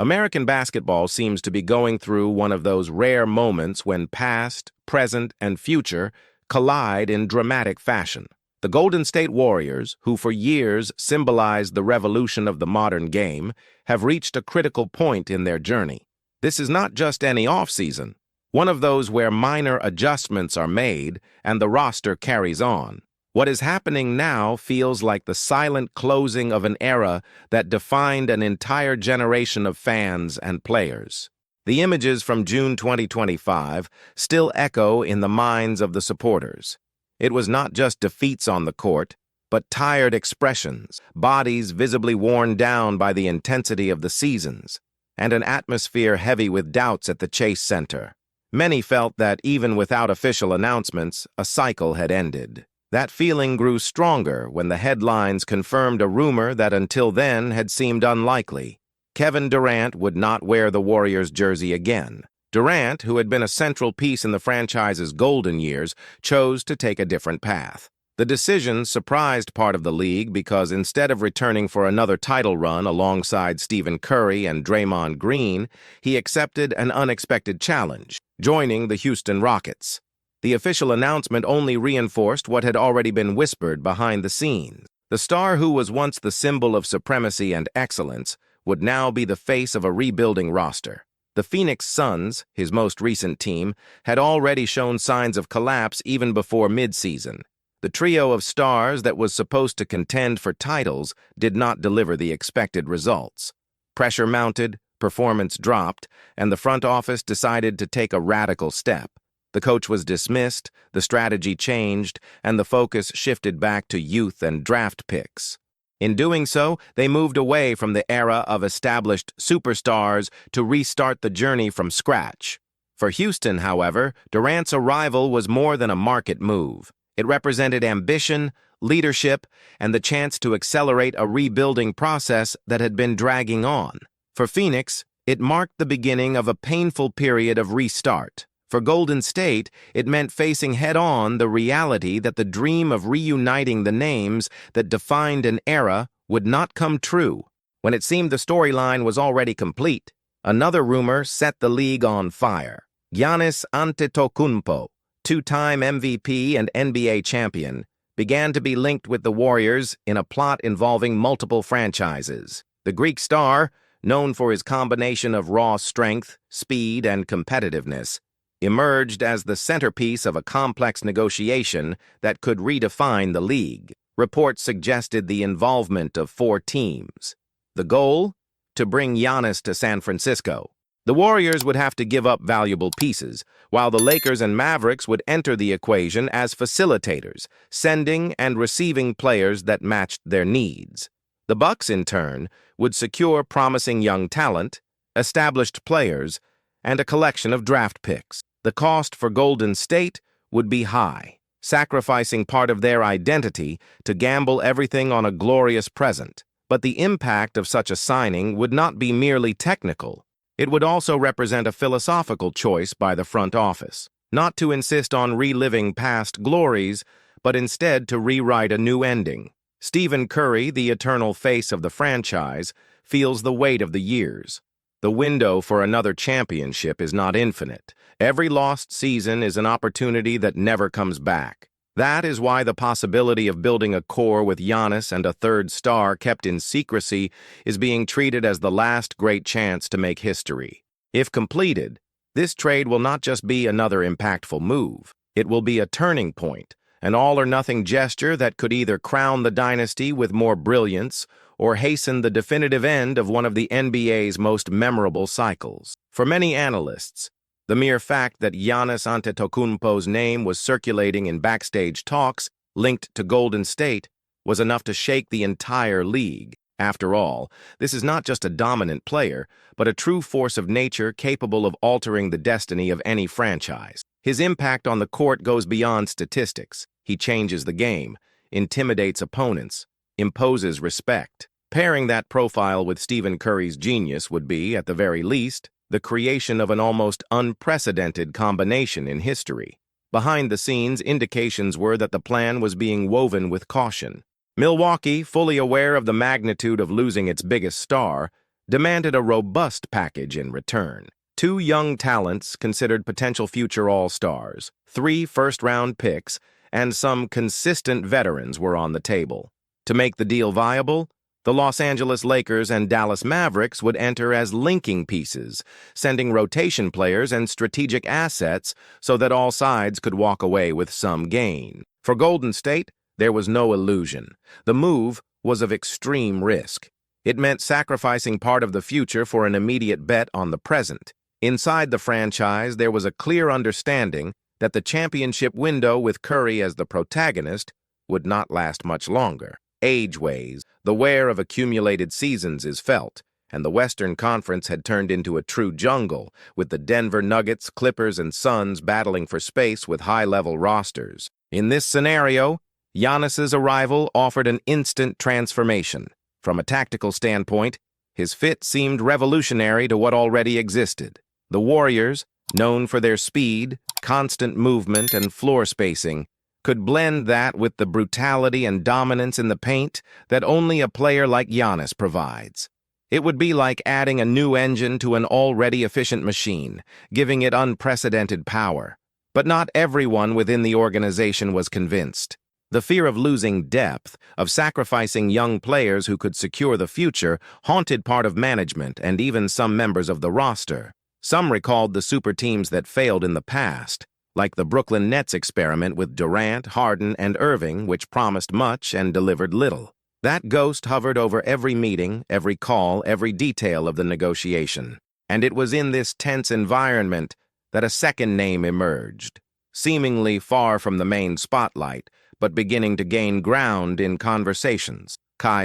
American basketball seems to be going through one of those rare moments when past, present, and future collide in dramatic fashion. The Golden State Warriors, who for years symbolized the revolution of the modern game, have reached a critical point in their journey. This is not just any offseason, one of those where minor adjustments are made and the roster carries on. What is happening now feels like the silent closing of an era that defined an entire generation of fans and players. The images from June 2025 still echo in the minds of the supporters. It was not just defeats on the court, but tired expressions, bodies visibly worn down by the intensity of the seasons, and an atmosphere heavy with doubts at the Chase Center. Many felt that even without official announcements, a cycle had ended. That feeling grew stronger when the headlines confirmed a rumor that until then had seemed unlikely. Kevin Durant would not wear the Warriors jersey again. Durant, who had been a central piece in the franchise's golden years, chose to take a different path. The decision surprised part of the league because instead of returning for another title run alongside Stephen Curry and Draymond Green, he accepted an unexpected challenge, joining the Houston Rockets. The official announcement only reinforced what had already been whispered behind the scenes. The star who was once the symbol of supremacy and excellence would now be the face of a rebuilding roster. The Phoenix Suns, his most recent team, had already shown signs of collapse even before midseason. The trio of stars that was supposed to contend for titles did not deliver the expected results. Pressure mounted, performance dropped, and the front office decided to take a radical step. The coach was dismissed, the strategy changed, and the focus shifted back to youth and draft picks. In doing so, they moved away from the era of established superstars to restart the journey from scratch. For Houston, however, Durant's arrival was more than a market move. It represented ambition, leadership, and the chance to accelerate a rebuilding process that had been dragging on. For Phoenix, it marked the beginning of a painful period of restart. For Golden State, it meant facing head-on the reality that the dream of reuniting the names that defined an era would not come true. When it seemed the storyline was already complete, another rumor set the league on fire. Giannis Antetokounmpo, two-time MVP and NBA champion, began to be linked with the Warriors in a plot involving multiple franchises. The Greek star, known for his combination of raw strength, speed, and competitiveness, emerged as the centerpiece of a complex negotiation that could redefine the league. Reports suggested the involvement of 4 teams. The goal? To bring Giannis to San Francisco. The Warriors would have to give up valuable pieces, while the Lakers and Mavericks would enter the equation as facilitators, sending and receiving players that matched their needs. The Bucks, in turn, would secure promising young talent, established players, and a collection of draft picks. The cost for Golden State would be high, sacrificing part of their identity to gamble everything on a glorious present. But the impact of such a signing would not be merely technical. It would also represent a philosophical choice by the front office, not to insist on reliving past glories, but instead to rewrite a new ending. Stephen Curry, the eternal face of the franchise, feels the weight of the years. The window for another championship is not infinite. Every lost season is an opportunity that never comes back. That is why the possibility of building a core with Giannis and a third star kept in secrecy is being treated as the last great chance to make history. If completed, this trade will not just be another impactful move. It will be a turning point, an all-or-nothing gesture that could either crown the dynasty with more brilliance or hasten the definitive end of one of the NBA's most memorable cycles. For many analysts, the mere fact that Giannis Antetokounmpo's name was circulating in backstage talks linked to Golden State was enough to shake the entire league. After all, this is not just a dominant player, but a true force of nature capable of altering the destiny of any franchise. His impact on the court goes beyond statistics. He changes the game, intimidates opponents, imposes respect. Pairing that profile with Stephen Curry's genius would be, at the very least, the creation of an almost unprecedented combination in history. Behind the scenes, indications were that the plan was being woven with caution. Milwaukee, fully aware of the magnitude of losing its biggest star, demanded a robust package in return. Two young talents considered potential future all-stars, 3 first-round picks, and some consistent veterans were on the table. To make the deal viable, the Los Angeles Lakers and Dallas Mavericks would enter as linking pieces, sending rotation players and strategic assets so that all sides could walk away with some gain. For Golden State, there was no illusion. The move was of extreme risk. It meant sacrificing part of the future for an immediate bet on the present. Inside the franchise, there was a clear understanding that the championship window with Curry as the protagonist would not last much longer. Age-ways, the wear of accumulated seasons is felt, and the Western Conference had turned into a true jungle, with the Denver Nuggets, Clippers, and Suns battling for space with high-level rosters. In this scenario, Giannis's arrival offered an instant transformation. From a tactical standpoint, his fit seemed revolutionary to what already existed. The Warriors, known for their speed, constant movement, and floor spacing, could blend that with the brutality and dominance in the paint that only a player like Giannis provides. It would be like adding a new engine to an already efficient machine, giving it unprecedented power. But not everyone within the organization was convinced. The fear of losing depth, of sacrificing young players who could secure the future, haunted part of management and even some members of the roster. Some recalled the super teams that failed in the past, like the Brooklyn Nets experiment with Durant, Harden, and Irving, which promised much and delivered little. That ghost hovered over every meeting, every call, every detail of the negotiation. And it was in this tense environment that a second name emerged, seemingly far from the main spotlight, but beginning to gain ground in conversations.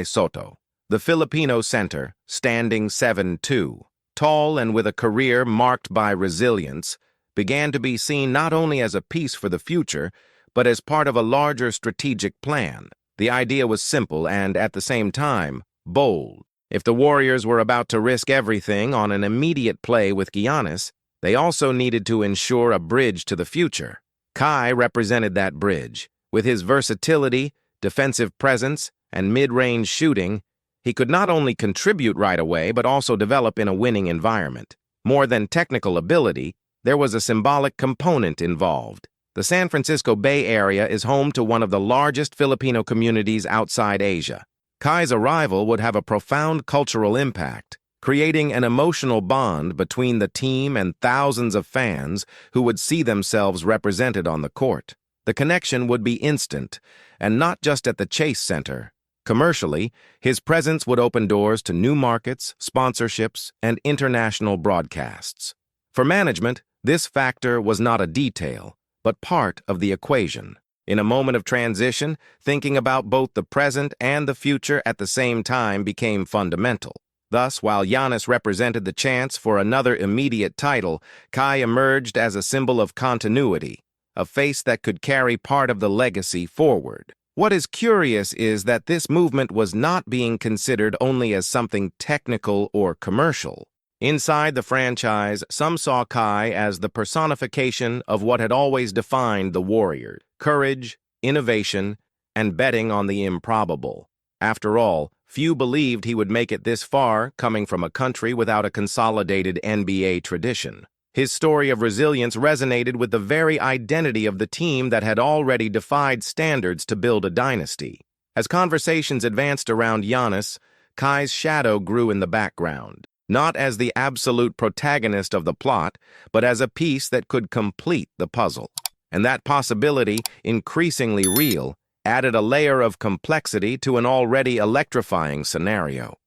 Sotto, the Filipino center, standing 7'2", tall and with a career marked by resilience, began to be seen not only as a piece for the future, but as part of a larger strategic plan. The idea was simple and, at the same time, bold. If the Warriors were about to risk everything on an immediate play with Giannis, they also needed to ensure a bridge to the future. Kai represented that bridge. With his versatility, defensive presence, and mid-range shooting, he could not only contribute right away, but also develop in a winning environment. More than technical ability, there was a symbolic component involved. The San Francisco Bay Area is home to one of the largest Filipino communities outside Asia. Kai's arrival would have a profound cultural impact, creating an emotional bond between the team and thousands of fans who would see themselves represented on the court. The connection would be instant, and not just at the Chase Center. Commercially, his presence would open doors to new markets, sponsorships, and international broadcasts. For management, this factor was not a detail, but part of the equation. In a moment of transition, thinking about both the present and the future at the same time became fundamental. Thus, while Giannis represented the chance for another immediate title, Kai emerged as a symbol of continuity, a face that could carry part of the legacy forward. What is curious is that this movement was not being considered only as something technical or commercial. Inside the franchise, some saw Kai as the personification of what had always defined the Warriors: courage, innovation, and betting on the improbable. After all, few believed he would make it this far, coming from a country without a consolidated NBA tradition. His story of resilience resonated with the very identity of the team that had already defied standards to build a dynasty. As conversations advanced around Giannis, Kai's shadow grew in the background, not as the absolute protagonist of the plot, but as a piece that could complete the puzzle. And that possibility, increasingly real, added a layer of complexity to an already electrifying scenario.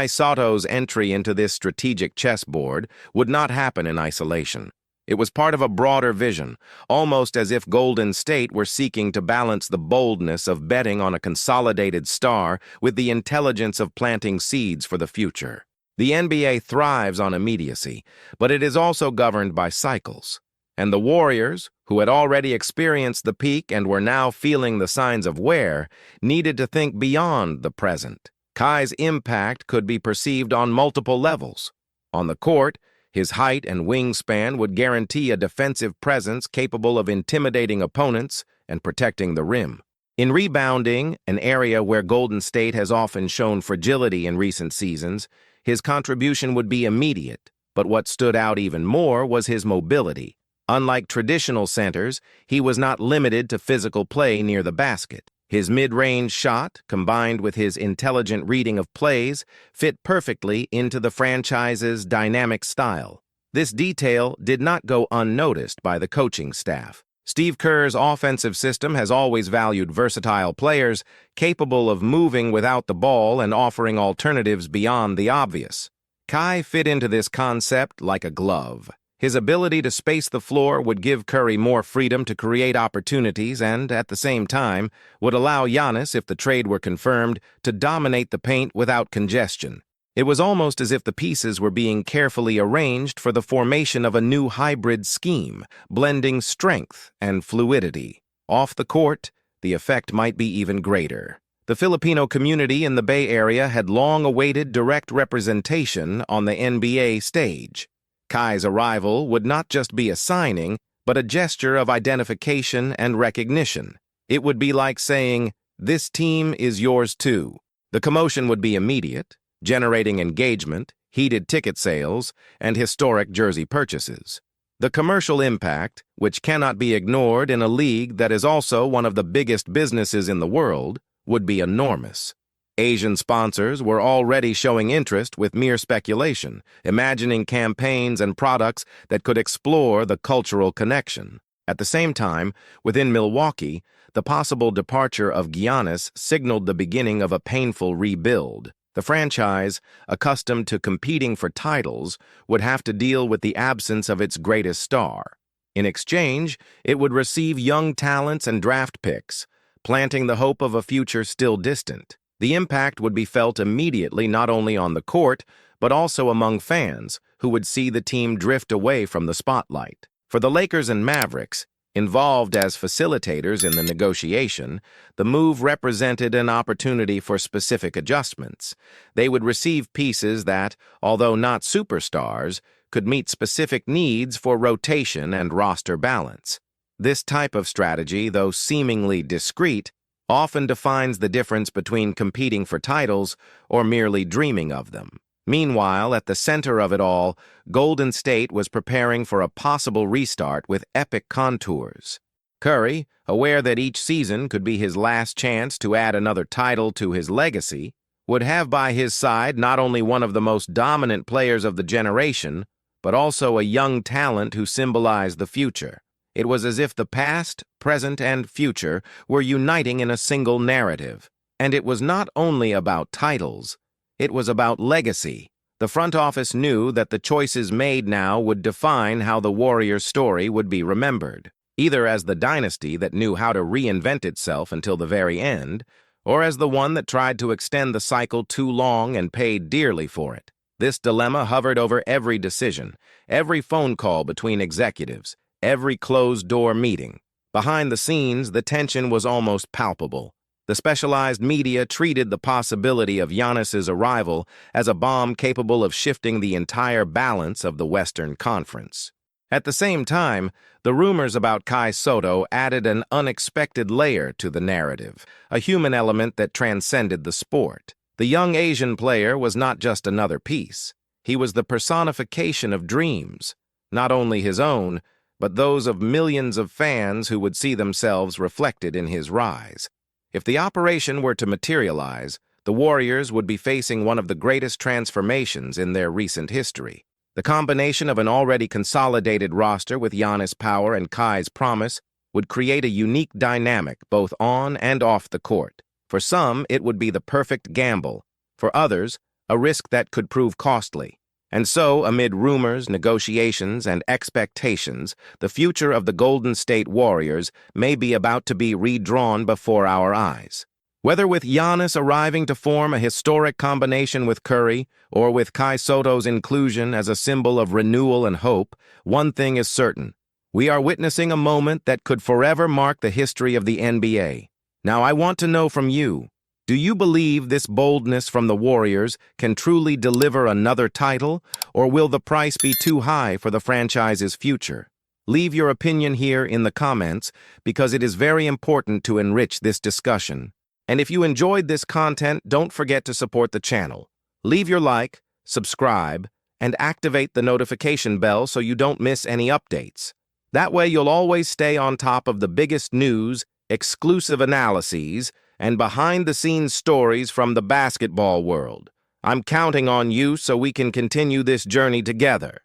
Sotto's entry into this strategic chessboard would not happen in isolation. It was part of a broader vision, almost as if Golden State were seeking to balance the boldness of betting on a consolidated star with the intelligence of planting seeds for the future. The NBA thrives on immediacy, but it is also governed by cycles. And the Warriors, who had already experienced the peak and were now feeling the signs of wear, needed to think beyond the present. Kai's impact could be perceived on multiple levels. On the court, his height and wingspan would guarantee a defensive presence capable of intimidating opponents and protecting the rim. In rebounding, an area where Golden State has often shown fragility in recent seasons, his contribution would be immediate, but what stood out even more was his mobility. Unlike traditional centers, he was not limited to physical play near the basket. His mid-range shot, combined with his intelligent reading of plays, fit perfectly into the franchise's dynamic style. This detail did not go unnoticed by the coaching staff. Steve Kerr's offensive system has always valued versatile players capable of moving without the ball and offering alternatives beyond the obvious. Kai fit into this concept like a glove. His ability to space the floor would give Curry more freedom to create opportunities and, at the same time, would allow Giannis, if the trade were confirmed, to dominate the paint without congestion. It was almost as if the pieces were being carefully arranged for the formation of a new hybrid scheme, blending strength and fluidity. Off the court, the effect might be even greater. The Filipino community in the Bay Area had long awaited direct representation on the NBA stage. Kai's arrival would not just be a signing, but a gesture of identification and recognition. It would be like saying, "This team is yours too." The commotion would be immediate, generating engagement, heated ticket sales, and historic jersey purchases. The commercial impact, which cannot be ignored in a league that is also one of the biggest businesses in the world, would be enormous. Asian sponsors were already showing interest with mere speculation, imagining campaigns and products that could explore the cultural connection. At the same time, within Milwaukee, the possible departure of Giannis signaled the beginning of a painful rebuild. The franchise, accustomed to competing for titles, would have to deal with the absence of its greatest star. In exchange, it would receive young talents and draft picks, planting the hope of a future still distant. The impact would be felt immediately not only on the court, but also among fans, who would see the team drift away from the spotlight. For the Lakers and Mavericks, involved as facilitators in the negotiation, the move represented an opportunity for specific adjustments. They would receive pieces that, although not superstars, could meet specific needs for rotation and roster balance. This type of strategy, though seemingly discreet, often defines the difference between competing for titles or merely dreaming of them. Meanwhile, at the center of it all, Golden State was preparing for a possible restart with epic contours. Curry, aware that each season could be his last chance to add another title to his legacy, would have by his side not only one of the most dominant players of the generation, but also a young talent who symbolized the future. It was as if the past, present, and future were uniting in a single narrative. And it was not only about titles, it was about legacy. The front office knew that the choices made now would define how the Warriors' story would be remembered, either as the dynasty that knew how to reinvent itself until the very end, or as the one that tried to extend the cycle too long and paid dearly for it. This dilemma hovered over every decision, every phone call between executives, every closed-door meeting. Behind the scenes, the tension was almost palpable. The specialized media treated the possibility of Giannis's arrival as a bomb capable of shifting the entire balance of the Western Conference. At the same time, the rumors about Kai Sotto added an unexpected layer to the narrative, a human element that transcended the sport. The young Asian player was not just another piece. He was the personification of dreams, not only his own, but those of millions of fans who would see themselves reflected in his rise. If the operation were to materialize, the Warriors would be facing one of the greatest transformations in their recent history. The combination of an already consolidated roster with Giannis' power and Kai's promise would create a unique dynamic both on and off the court. For some, it would be the perfect gamble. For others, a risk that could prove costly. And so, amid rumors, negotiations, and expectations, the future of the Golden State Warriors may be about to be redrawn before our eyes. Whether with Giannis arriving to form a historic combination with Curry, or with Kai Sotto's inclusion as a symbol of renewal and hope, one thing is certain. We are witnessing a moment that could forever mark the history of the NBA. Now, I want to know from you, do you believe this boldness from the Warriors can truly deliver another title, or will the price be too high for the franchise's future? Leave your opinion here in the comments because it is very important to enrich this discussion. And if you enjoyed this content, don't forget to support the channel. Leave your like, subscribe, and activate the notification bell so you don't miss any updates. That way you'll always stay on top of the biggest news, exclusive analyses, and behind-the-scenes stories from the basketball world. I'm counting on you so we can continue this journey together.